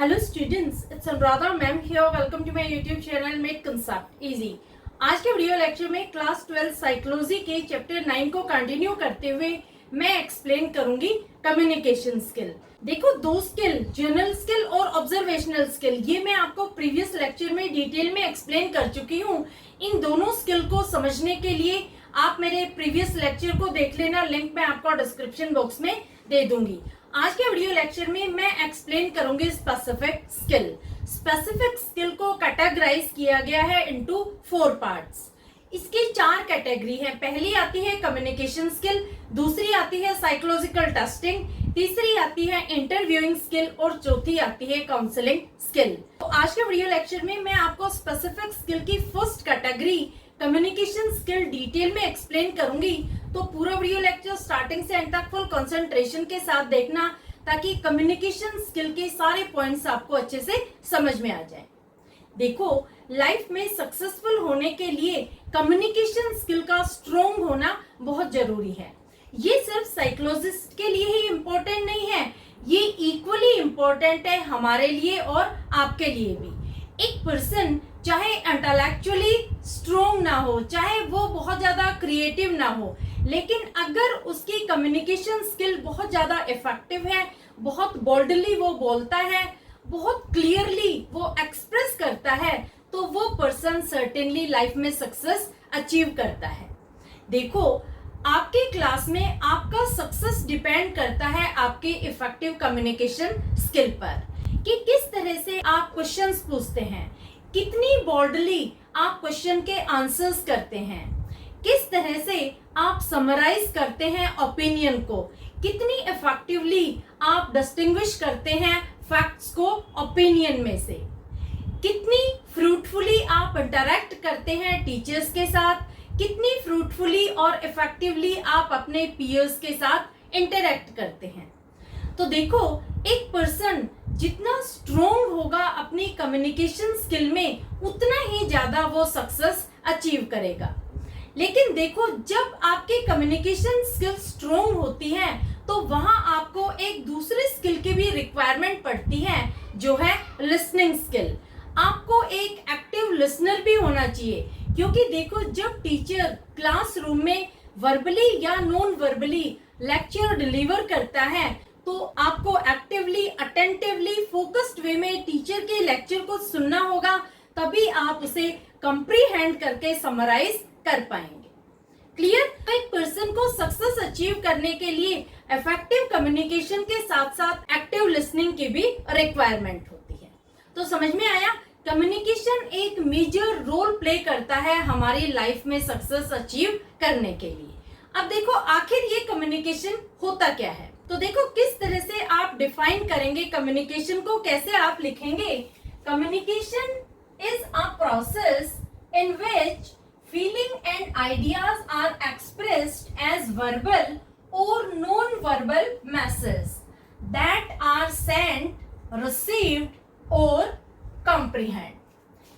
Hello students, it's Anuradha ma'am here. Welcome to my YouTube channel make concept easy. आज के video lecture में class 12 psychology के chapter 9 को continue करते हुए मैं एक्सप्लेन करूंगी कम्युनिकेशन स्किल। देखो, दो स्किल, जर्नल स्किल और ऑब्जर्वेशनल स्किल, ये मैं आपको प्रीवियस लेक्चर में डिटेल में एक्सप्लेन कर चुकी हूँ। इन दोनों स्किल को समझने के लिए आप मेरे प्रीवियस लेक्चर को देख लेना, लिंक मैं आपको डिस्क्रिप्शन बॉक्स में दे दूंगी। आज के वीडियो लेक्चर में मैं एक्सप्लेन करूंगी स्पेसिफिक स्किल। स्पेसिफिक स्किल को कैटेगराइज किया गया है इनटू 4 पार्ट्स। इसकी 4 कैटेगरी है। पहली आती है कम्युनिकेशन स्किल, दूसरी आती है साइकोलॉजिकल टेस्टिंग, तीसरी आती है इंटरव्यूइंग स्किल और चौथी आती है काउंसलिंग स्किल। तो आज के वीडियो लेक्चर में मैं आपको स्पेसिफिक स्किल की first category communication skill detail में एक्सप्लेन करूंगी। तो पूरा वीडियो लेक्चर स्टार्टिंग से एंड तक फुल कंसंट्रेशन के साथ देखना, ताकि कम्युनिकेशन स्किल के सारे पॉइंट्स आपको अच्छे से समझ में आ जाए। देखो, लाइफ में सक्सेसफुल होने के लिए कम्युनिकेशन स्किल का स्ट्रोंग होना बहुत जरूरी है। ये सिर्फ साइकोलॉजिस्ट के लिए ही इम्पोर्टेंट नहीं है, ये इक्वली इम्पोर्टेंट है हमारे लिए और आपके लिए भी। एक पर्सन चाहे इंटेलेक्चुअली स्ट्रोंग ना हो, चाहे वो बहुत ज्यादा क्रिएटिव ना हो, लेकिन अगर उसकी कम्युनिकेशन स्किल बहुत ज्यादा इफेक्टिव है, बहुत बोल्डली वो बोलता है, बहुत क्लियरली वो एक्सप्रेस करता है, तो वो पर्सन सर्टेनली लाइफ में सक्सेस अचीव करता है। देखो, आपके क्लास में आपका सक्सेस डिपेंड करता है आपके इफेक्टिव कम्युनिकेशन स्किल पर, कि किस तरह से आप क्वेश्चंस पूछते हैं, कितनी बोल्डली आप क्वेश्चन के आंसर्स करते हैं, किस तरह से आप समराइज करते हैं ओपिनियन को, कितनी इफेक्टिवली आप डिस्टिंग्विश करते हैं फैक्ट्स को ओपिनियन में से, कितनी फ्रूटफुली आप इंटरैक्ट करते हैं टीचर्स के साथ, कितनी फ्रूटफुली और इफेक्टिवली आप अपने पीयर्स के साथ इंटरैक्ट करते हैं। तो देखो, एक पर्सन जितना स्ट्रोंग होगा अपनी कम्युनिकेशन स्किल में, उतना ही ज्यादा वो सक्सेस अचीव करेगा। लेकिन देखो, जब आपकी कम्युनिकेशन स्किल स्ट्रोंग होती है, तो वहां आपको एक दूसरे स्किल की भी रिक्वायरमेंट पड़ती है, जो है लिसनिंग स्किल। आपको एक एक्टिव लिसनर भी होना चाहिए, क्योंकि देखो, जब टीचर क्लासरूम में वर्बली या नॉन वर्बली लेक्चर डिलीवर करता है, तो आपको एक्टिवली, अटेंटिवली, फोकस्ड वे में टीचर के लेक्चर को सुनना होगा, तभी आप उसे कंप्रीहेंड करके समराइज कर पाएंगे। क्लियर? तो एक पर्सन को सक्सेस अचीव करने के लिए इफेक्टिव कम्युनिकेशन के साथ साथ एक्टिव लिसनिंग की भी रिक्वायरमेंट होती है। तो समझ में आया, कम्युनिकेशन एक मेजर रोल प्ले करता है हमारी लाइफ में सक्सेस अचीव करने के लिए। अब देखो, आखिर ये कम्युनिकेशन होता क्या है। तो देखो, किस तरह से आप डिफाइन करेंगे कम्युनिकेशन को, कैसे आप लिखेंगे। Communication is a process in which feeling and ideas are expressed as verbal or non-verbal messages that are sent, received or comprehend।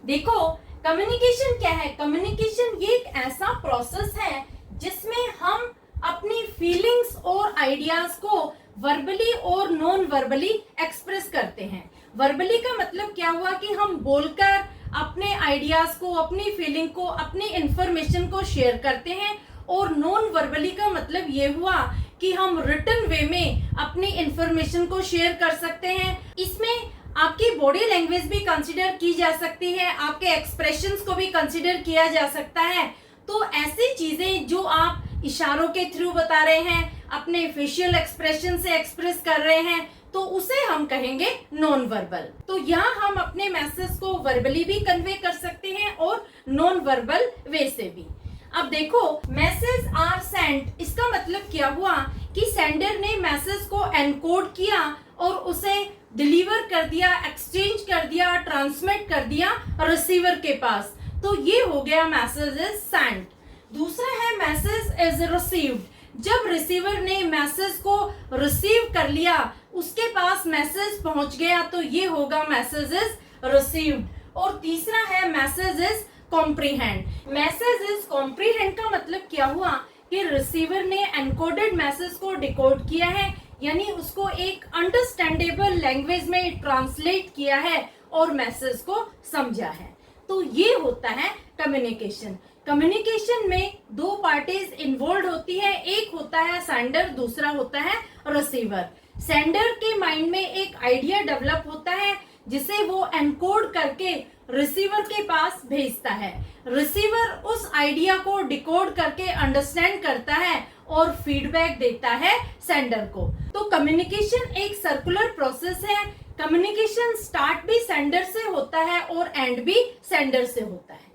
देखो, कम्युनिकेशन क्या है। कम्युनिकेशन ये एक ऐसा प्रोसेस है जिसमें हम अपनी फीलिंग्स और आइडियाज को वर्बली और नॉन वर्बली एक्सप्रेस करते हैं। वर्बली का मतलब क्या हुआ कि हम बोलकर अपने आइडियाज को, अपनी फीलिंग को, अपनी इंफॉर्मेशन को शेयर करते हैं, और नॉन वर्बली का मतलब ये हुआ कि हम रिटन वे में अपनी इंफॉर्मेशन को शेयर कर सकते हैं। इसमें आपकी बॉडी लैंग्वेज भी कंसीडर की जा सकती है, आपके एक्सप्रेशंस को भी कंसीडर किया जा सकता है। तो ऐसी चीजें जो आप इशारों के थ्रू बता रहे हैं, अपने फेशियल एक्सप्रेशन से एक्सप्रेस कर रहे हैं, तो उसे हम कहेंगे नॉन वर्बल। तो यहाँ हम अपने मैसेज को वर्बली भी कन्वे कर सकते हैं और नॉन वर्बल वे से भी। अब देखो, मैसेज आर सेंट, इसका मतलब क्या हुआ कि सेंडर ने मैसेज को एनकोड किया और उसे डिलीवर कर दिया, एक्सचेंज कर दिया, ट्रांसमिट कर दिया रिसीवर के पास। तो ये हो गया मैसेज इज सेंट। दूसरा है मैसेज इज रिसीव्ड। जब रिसीवर ने मैसेज को रिसीव कर लिया, उसके पास मैसेज पहुंच गया, तो ये होगा मैसेज इज रिसीव्ड। और तीसरा है message is comprehend. Message is comprehend का मतलब क्या हुआ कि रिसीवर ने एनकोडेड मैसेज को डिकोड किया है, यानी उसको एक अंडरस्टैंडेबल लैंग्वेज में ट्रांसलेट किया है और मैसेज को समझा है। तो ये होता है कम्युनिकेशन। कम्युनिकेशन में दो पार्टीज इन्वॉल्व होती है, एक होता है सेंडर, दूसरा होता है रिसीवर। सेंडर के माइंड में एक आइडिया डेवलप होता है जिसे वो एनकोड करके रिसीवर के पास भेजता है। रिसीवर उस आइडिया को डिकोड करके अंडरस्टैंड करता है और फीडबैक देता है सेंडर को। तो कम्युनिकेशन एक सर्कुलर प्रोसेस है। कम्युनिकेशन स्टार्ट भी सेंडर से होता है और एंड भी सेंडर से होता है।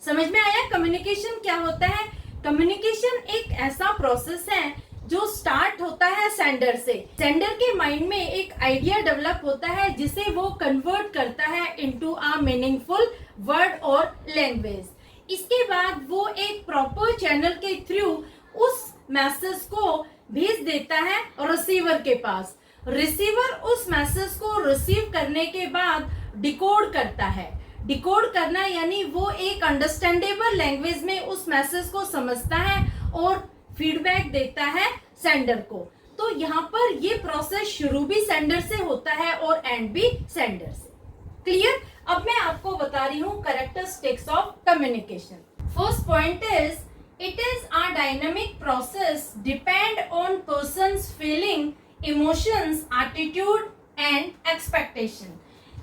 समझ में आया कम्युनिकेशन क्या होता है? कम्युनिकेशन एक ऐसा प्रोसेस है जो स्टार्ट होता है सेंडर से। सेंडर के माइंड में एक आइडिया डेवलप होता है जिसे वो कन्वर्ट करता है इनटू अ मीनिंगफुल वर्ड और लैंग्वेज। इसके बाद वो एक प्रॉपर चैनल के थ्रू उस मैसेज को भेज देता है रिसीवर के पास। रिसीवर उस मैसेज को रिसीव करने के बाद डिकोड करता है। डिकोड करना यानी वो एक अंडरस्टैंडेबल लैंग्वेज में उस मैसेज को समझता है और फीडबैक देता है सेंडर को। तो यहाँ पर ये प्रोसेस शुरू भी सेंडर से होता है और एंड भी सेंडर से। क्लियर? अब मैं आपको बता रही हूँ characteristics of communication. First point is it is a dynamic process depend on persons feeling, emotions, attitude and expectation.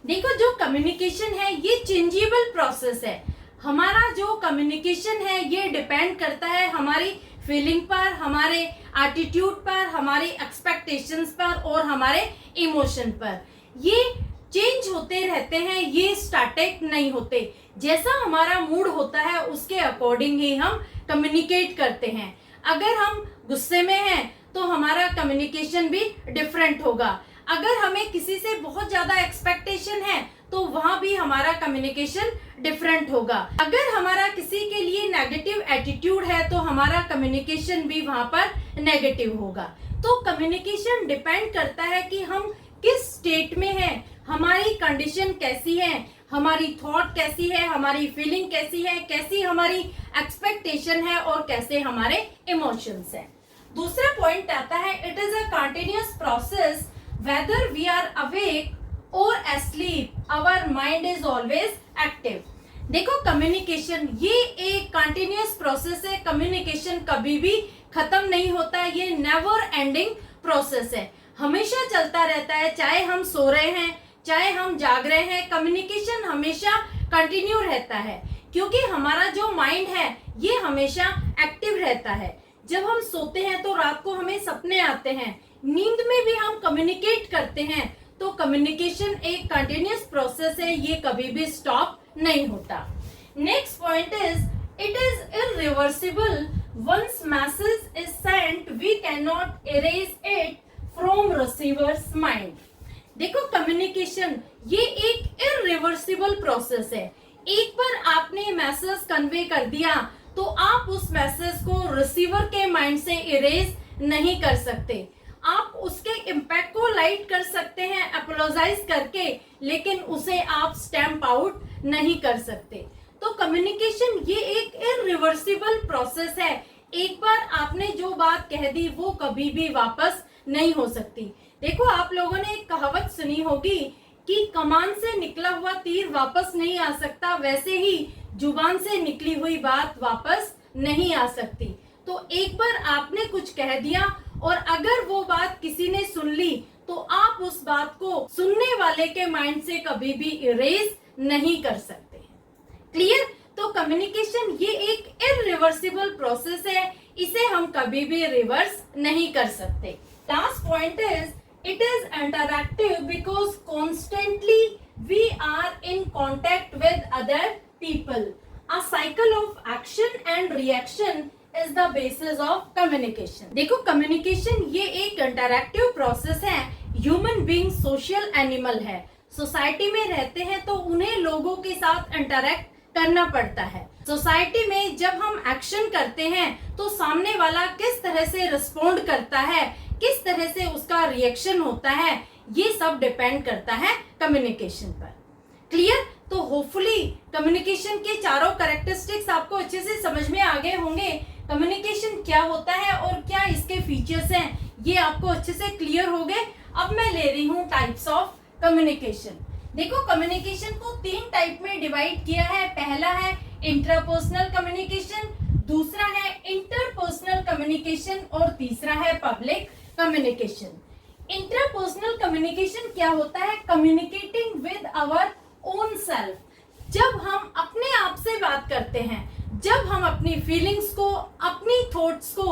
देखो, जो कम्युनिकेशन है ये चेंजेबल प्रोसेस है। हमारा जो कम्युनिकेशन है ये डिपेंड करता है हमारी फीलिंग पर, हमारे एटीट्यूड पर, हमारी एक्सपेक्टेशंस पर और हमारे इमोशन पर। ये चेंज होते रहते हैं, ये स्टैटिक नहीं होते। जैसा हमारा मूड होता है उसके अकॉर्डिंग ही हम कम्युनिकेट करते हैं। अगर हम गुस्से में हैं तो हमारा कम्युनिकेशन भी डिफरेंट होगा। अगर हमें किसी से बहुत ज्यादा एक्सपेक्टेशन है तो वहां भी हमारा कम्युनिकेशन डिफरेंट होगा। अगर हमारा किसी के लिए नेगेटिव एटीट्यूड है तो हमारा कम्युनिकेशन भी वहां पर नेगेटिव होगा। तो कम्युनिकेशन डिपेंड करता है कि हम किस स्टेट में हैं, हमारी कंडीशन कैसी है, हमारी थॉट कैसी है, हमारी फीलिंग कैसी है, कैसी हमारी एक्सपेक्टेशन है और कैसे हमारे इमोशंस है। दूसरा पॉइंट आता है it is a continuous process whether we are awake or asleep, our mind is always active. देखो, कम्युनिकेशन ये एक कंटिन्यूअस प्रोसेस है। कम्युनिकेशन कभी भी खत्म नहीं होता है, ये नेवर एंडिंग प्रोसेस है, हमेशा चलता रहता है। चाहे हम सो रहे हैं, चाहे हम जाग रहे हैं, कम्युनिकेशन हमेशा कंटिन्यू रहता है क्योंकि हमारा जो माइंड है ये हमेशा एक्टिव रहता है। जब हम सोते हैं तो रात को हमें सपने आते हैं, नींद में भी हम कम्युनिकेट करते हैं। तो कम्युनिकेशन एक कंटिन्यूअस प्रोसेस है, ये कभी भी स्टॉप नहीं होता। Next point is it is irreversible. Once message is sent we cannot erase it from receiver's mind. देखो, कम्युनिकेशन ये एक इररिवर्सिबल प्रोसेस है। एक बार आपने मैसेज कन्वे कर दिया तो आप उस मैसेज को रिसीवर के माइंड से इरेज नहीं कर सकते। आप उसके इम्पैक्ट को लाइट कर सकते हैं अपोलोजाइज करके, लेकिन उसे आप स्टैम्प आउट नहीं कर सकते। तो कम्युनिकेशन ये एक इररिवर्सिबल प्रोसेस है। एक बार आपने जो बात कह दी वो कभी भी वापस नहीं हो सकती। देखो, आप लोगों ने एक कहावत सुनी होगी कि कमान से निकला हुआ तीर वापस नहीं आ सकता, वैसे ही जुबान से निकली हुई बात वापस नहीं आ सकती। तो एक बार आपने कुछ कह दिया और अगर वो बात किसी ने सुन ली तो आप उस बात को सुनने वाले के माइंड से कभी भी इरेज नहीं कर सकते। क्लियर? तो कम्युनिकेशन ये एक इररिवर्सिबल प्रोसेस है, इसे हम कभी भी रिवर्स नहीं कर सकते। Last point is it is interactive because constantly we are in contact with other people. A cycle of action and reaction is the basis of communication. देखो, कम्युनिकेशन ये एक इंटरैक्टिव प्रोसेस है। ह्यूमन बीइंग सोशल एनिमल है, society में रहते हैं तो उन्हें लोगों के साथ इंटरैक्ट करना पड़ता है। सोसाइटी में जब हम एक्शन करते हैं तो सामने वाला किस तरह से रिस्पोंड करता है, किस तरह से उसका रिएक्शन होता है, ये सब डिपेंड करता है कम्युनिकेशन पर। क्लियर? तो होपफुली कम्युनिकेशन के चारों कैरेक्टरिस्टिक्स आपको अच्छे से समझ में आ गए होंगे। कम्युनिकेशन क्या होता है और क्या इसके फीचर्स हैं, ये आपको अच्छे से क्लियर हो गए। अब मैं ले रही हूँ टाइप्स ऑफ कम्युनिकेशन। देखो, कम्युनिकेशन को 3 टाइप में डिवाइड किया है। पहला है इंट्रापर्सनल कम्युनिकेशन, दूसरा है इंटरपर्सनल कम्युनिकेशन और तीसरा है पब्लिक कम्युनिकेशन। इंट्रापर्सनल कम्युनिकेशन क्या होता है? Communicating with our own self. जब हम अपने आप से बात करते हैं, जब हम अपनी फीलिंग्स को, अपनी थॉट्स को,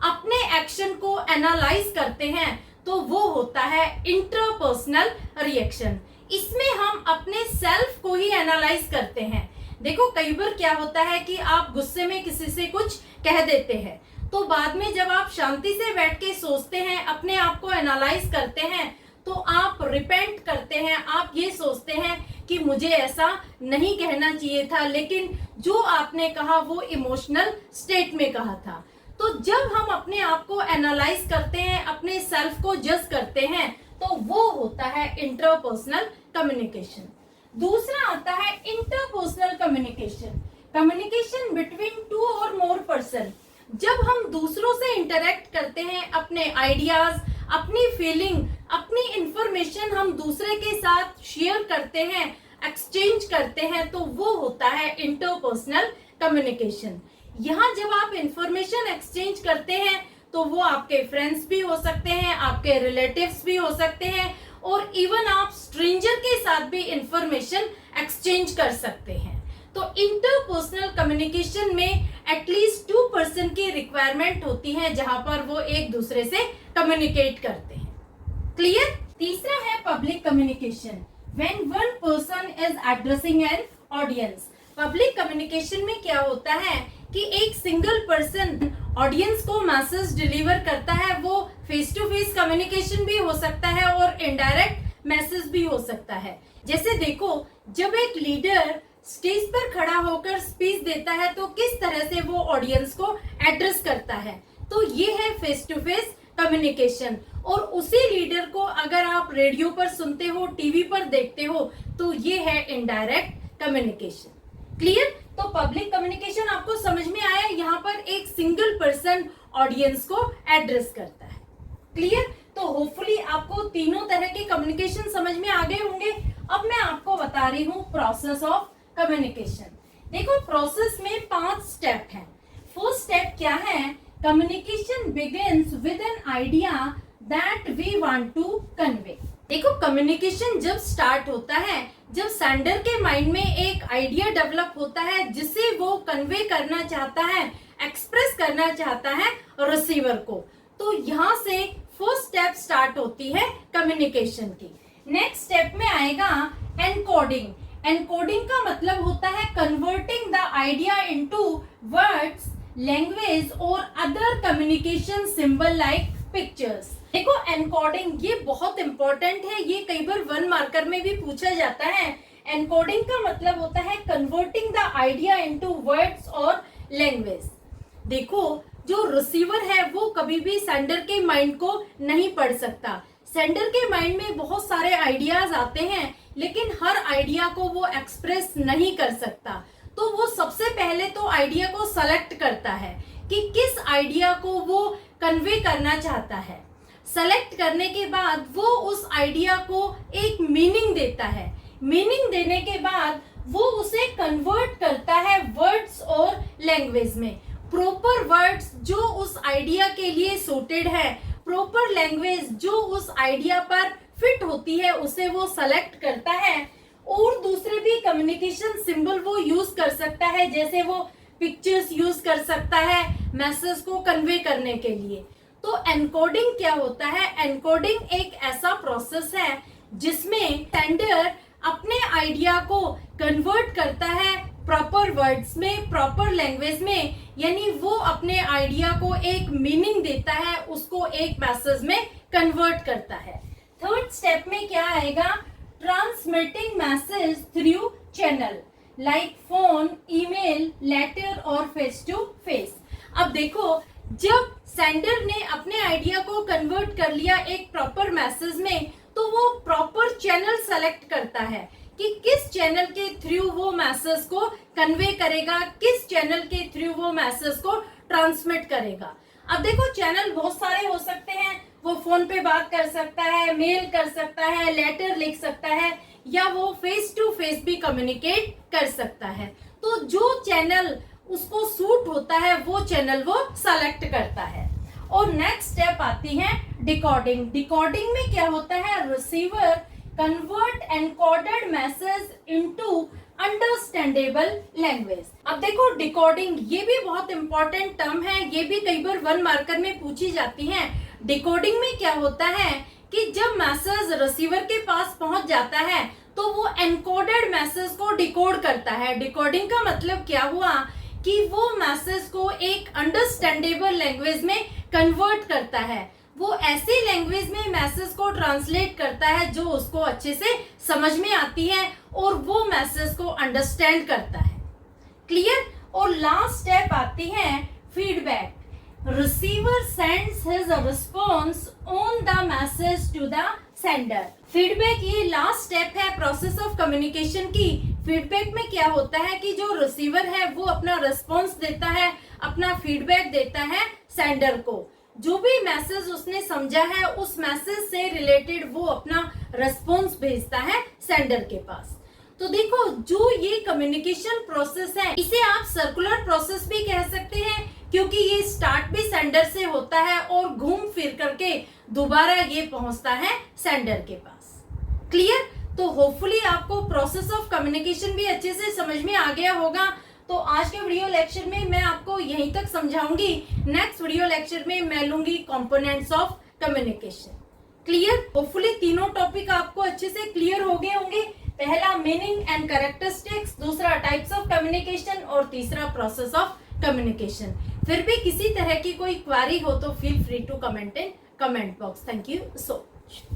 अपने एक्शन को एनालाइज करते हैं, तो वो होता है इंट्रापर्सनल रिएक्शन। इसमें हम अपने सेल्फ को ही एनालाइज करते हैं। देखो, कई बार क्या होता है कि आप गुस्से में किसी से कुछ कह देते हैं, तो बाद में जब आप शांति से बैठ के सोचते हैं, अपने आप को एनालाइज करते हैं, तो आप रिपेंट करते हैं। आप ये सोचते हैं कि मुझे ऐसा नहीं कहना चाहिए था, लेकिन जो आपने कहा वो इमोशनल स्टेट में कहा था। तो जब हम अपने आप को एनालाइज करते हैं, अपने सेल्फ को जज करते हैं, तो वो होता है इंटरपर्सनल कम्युनिकेशन। दूसरा आता है इंटरपर्सनल कम्युनिकेशन, कम्युनिकेशन बिटवीन 2 और मोर पर्सन। जब हम दूसरों से इंटरेक्ट करते हैं, अपने आइडियाज, अपनी फीलिंग, अपनी इंफॉर्मेशन हम दूसरे के साथ शेयर करते हैं, एक्सचेंज करते हैं, तो वो होता है इंटरपर्सनल कम्युनिकेशन। यहाँ जब आप इंफॉर्मेशन एक्सचेंज करते हैं, तो वो आपके फ्रेंड्स भी हो सकते हैं, आपके रिलेटिव्स भी हो सकते हैं, और इवन आप स्ट्रेंजर के साथ भी इंफॉर्मेशन एक्सचेंज कर सकते हैं। तो इंटरपर्सनल कम्युनिकेशन में एटलीस्ट 2 पर्सन की रिक्वायरमेंट होती है, जहां पर वो एक दूसरे से कम्युनिकेट करते हैं। क्लियर? तीसरा है public communication, when one person is addressing an audience. Public communication में क्या होता है कि एक सिंगल पर्सन ऑडियंस को मैसेज डिलीवर करता है। वो फेस टू फेस कम्युनिकेशन भी हो सकता है और इनडायरेक्ट मैसेज भी हो सकता है। जैसे देखो, जब एक लीडर स्टेज पर खड़ा होकर स्पीच देता है, तो किस तरह से वो ऑडियंस को एड्रेस करता है, तो ये है फेस टू फेस कम्युनिकेशन। और उसी लीडर को अगर आप रेडियो पर सुनते हो, टीवी पर देखते हो, तो ये है इनडायरेक्ट कम्युनिकेशन। क्लियर? तो पब्लिक कम्युनिकेशन आपको समझ में आया, यहाँ पर एक सिंगल पर्सन ऑडियंस को एड्रेस करता है। क्लियर? तो होपफुली आपको तीनों तरह के कम्युनिकेशन समझ में आ गए होंगे। अब मैं आपको बता रही हूँ प्रोसेस ऑफ कम्युनिकेशन। देखो, प्रोसेस में 5 स्टेप हैं। फर्स्ट स्टेप क्या है? Communication begins with an idea that we want to convey. देखो, कम्युनिकेशन जब स्टार्ट होता है, जब सेंडर के माइंड में एक आइडिया डेवलप होता है, जिसे वो कन्वे करना चाहता है, एक्सप्रेस करना चाहता है रिसीवर को, तो यहाँ से फर्स्ट स्टेप स्टार्ट होती है कम्युनिकेशन की। नेक्स्ट स्टेप में आएगा एनकोडिंग। एनकोडिंग का मतलब होता है converting the idea into words, language और other communication symbol like pictures. देखो, एनकोडिंग ये बहुत इंपॉर्टेंट है, ये कई बार 1 मार्कर में भी पूछा जाता है। एनकोडिंग का मतलब होता है converting the idea into words और लैंग्वेज। देखो, जो रिसीवर है वो कभी भी सेंडर के माइंड को नहीं पढ़ सकता। सेंडर के माइंड में बहुत सारे आइडियाज आते हैं, लेकिन हर आइडिया को वो एक्सप्रेस नहीं कर सकता। तो वो सबसे पहले तो आइडिया को सेलेक्ट करता है कि किस आइडिया को वो कन्वे करना चाहता है। सेलेक्ट करने के बाद वो उस आइडिया को एक मीनिंग देता है। मीनिंग देने के बाद वो उसे कन्वर्ट करता है वर्ड्स और लैंग्वेज में। प्रॉपर वर्ड्स जो उस आइडिया के लिए सूटेड है, प्रॉपर लैंग्वेज जो उस आइडिया पर फिट होती है, उसे वो सेलेक्ट करता है। और दूसरे भी कम्युनिकेशन सिंबल वो यूज कर सकता है, जैसे वो पिक्चर्स यूज कर सकता है मैसेज को कन्वे करने के लिए। तो एनकोडिंग क्या होता है? एनकोडिंग एक ऐसा प्रोसेस है जिसमें सेंडर अपने आइडिया को कन्वर्ट करता है प्रॉपर वर्ड्स में, प्रॉपर लैंग्वेज में, यानी वो अपने आइडिया को एक मीनिंग देता है, उसको एक मैसेज में कन्वर्ट करता है। थर्ड स्टेप में क्या आएगा? Transmitting message through channel like phone, email, letter और फेस टू फेस। अब देखो, जब सेंडर ने अपने आइडिया को कन्वर्ट कर लिया एक प्रॉपर मैसेज में, तो वो प्रॉपर चैनल सेलेक्ट करता है कि किस चैनल के थ्रू वो मैसेज को कन्वे करेगा, किस चैनल के थ्रू वो मैसेज को ट्रांसमिट करेगा। अब देखो, चैनल बहुत सारे हो सकते हैं, वो फोन पे बात कर सकता है, मेल कर सकता है, लेटर लिख सकता है, या वो फेस टू फेस भी कम्युनिकेट कर सकता है। तो जो चैनल उसको सूट होता है वो चैनल वो सेलेक्ट करता है। और नेक्स्ट स्टेप आती है डिकोडिंग। डिकोडिंग में क्या होता है, receiver convert encoded message into understandable language. अब देखो डिकोडिंग ये भी बहुत इंपॉर्टेंट टर्म है, ये भी कई बार 1 मार्कर में पूछी जाती है। डिकोडिंग में क्या होता है कि जब मैसेज रिसीवर के पास पहुंच जाता है तो वो एनकोडेड मैसेज को डिकोड करता है। डिकोडिंग का मतलब क्या हुआ कि वो मैसेज को एक अंडरस्टैंडेबल लैंग्वेज में कन्वर्ट करता है। वो ऐसी लैंग्वेज में मैसेज को ट्रांसलेट करता है जो उसको अच्छे से समझ में आती है और वो मैसेज को अंडरस्टैंड करता है। क्लियर। और लास्ट स्टेप आती है feedback. Receiver sends his response on the message to the sender. Feedback ये लास्ट स्टेप है प्रोसेस ऑफ कम्युनिकेशन की। फीडबैक में क्या होता है कि जो रिसीवर है वो अपना रिस्पॉन्स देता है, अपना फीडबैक देता है सेंडर को। जो भी मैसेज उसने समझा है उस मैसेज से रिलेटेड वो अपना रिस्पॉन्स भेजता है सेंडर के पास। तो देखो जो ये कम्युनिकेशन प्रोसेस है इसे आप सर्कुलर प्रोसेस भी कह सकते हैं, क्योंकि ये स्टार्ट भी सेंडर से होता है और घूम फिर करके दोबारा ये पहुंचता है सेंडर के पास। क्लियर। तो होपफुली आपको प्रोसेस ऑफ कम्युनिकेशन भी अच्छे से समझ में आ गया होगा। तो आज के वीडियो लेक्चर में मैं आपको यहीं तक समझाऊंगी। नेक्स्ट वीडियो लेक्चर में मैं लूंगी components of communication. Clear. Hopefully तीनों टॉपिक आपको अच्छे से क्लियर हो गए होंगे। पहला मीनिंग एंड कैरेक्टरिस्टिक्स, दूसरा टाइप्स ऑफ कम्युनिकेशन और तीसरा प्रोसेस ऑफ कम्युनिकेशन। फिर भी किसी तरह की कोई क्वेरी हो तो feel free to comment in comment box. Thank you so much.